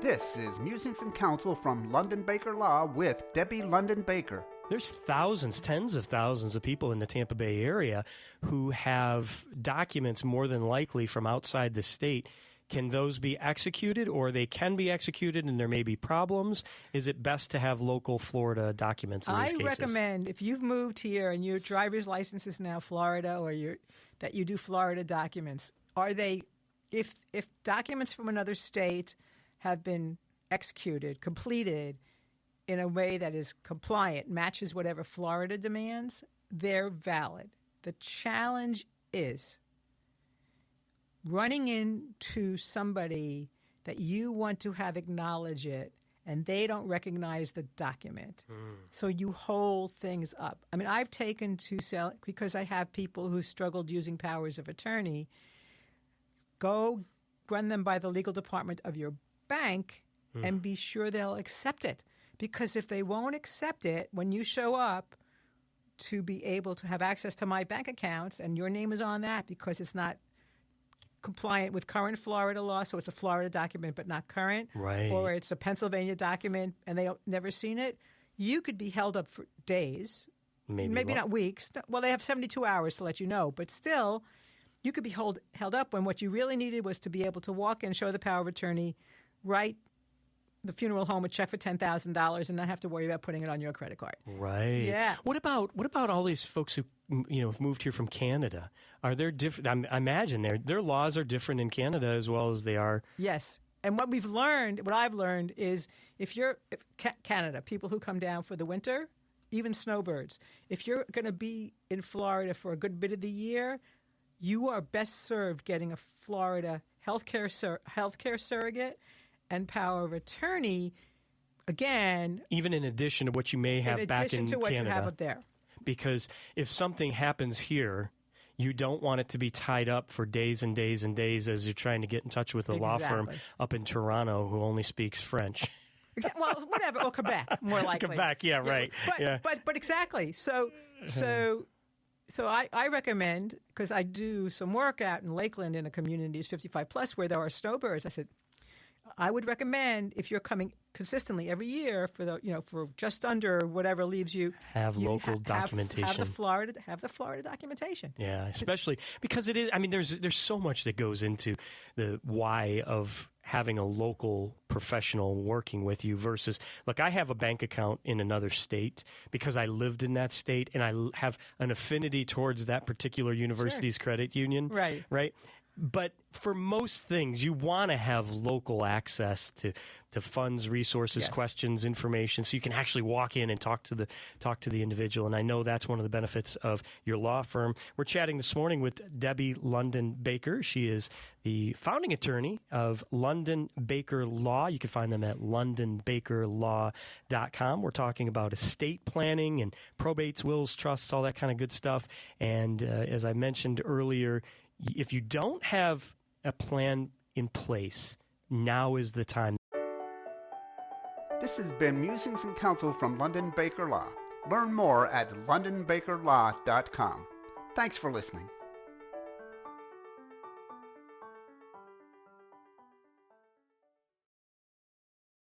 This is Musings and Counsel from London Baker Law with Debbie London Baker. There's thousands, tens of thousands of people in the Tampa Bay area who have documents more than likely from outside the state. Can those be executed, or they can be executed and there may be problems? Is it best to have local Florida documents in these cases? I recommend, if you've moved here and your driver's license is now Florida, or that you do Florida documents, if documents from another state have been executed, completed in a way that is compliant, matches whatever Florida demands, they're valid. The challenge is running into somebody that you want to have acknowledge it, and they don't recognize the document. So you hold things up. I mean, I've taken to sell, because I have people who struggled using powers of attorney, go run them by the legal department of your bank and be sure they'll accept it. Because if they won't accept it, when you show up to be able to have access to my bank accounts and your name is on that because it's not compliant with current Florida law, so it's a Florida document but not current, right, or it's a Pennsylvania document and they never seen it, you could be held up for days, maybe not weeks. Well, they have 72 hours to let you know, but still, you could be held up when what you really needed was to be able to walk in, show the power of attorney, write the funeral home a check for $10,000 and not have to worry about putting it on your credit card. Right. Yeah. What about all these folks who have moved here from Canada? Are there different? I imagine their laws are different in Canada as well as they are. Yes. And what I've learned is if Canada, people who come down for the winter, even snowbirds, if you're going to be in Florida for a good bit of the year, you are best served getting a Florida healthcare surrogate and power of attorney, again. Even in addition to what you may have back in Canada. In addition to what you have up there. Because if something happens here, you don't want it to be tied up for days and days and days as you're trying to get in touch with a law firm up in Toronto who only speaks French. Well, whatever, or Quebec, more likely. Quebec, yeah, right. But exactly. So I recommend, because I do some work out in Lakeland in a community that's 55 plus where there are snowbirds. I said, I would recommend, if you're coming consistently every year for just under whatever leaves you, have local documentation. Have the Florida documentation. Yeah, especially because it is. I mean, there's so much that goes into the why of having a local professional working with you versus, look, I have a bank account in another state because I lived in that state and I have an affinity towards that particular university's credit union. Right. But for most things, you want to have local access to funds, resources, questions, information, so you can actually walk in and talk to the individual. And I know that's one of the benefits of your law firm. We're chatting this morning with Debbie London Baker. She is the founding attorney of London Baker Law. You can find them at londonbakerlaw.com. We're talking about estate planning and probates, wills, trusts, all that kind of good stuff. And as I mentioned earlier, if you don't have a plan in place, now is the time. This has been Musings and Counsel from London Baker Law. Learn more at londonbakerlaw.com. Thanks for listening.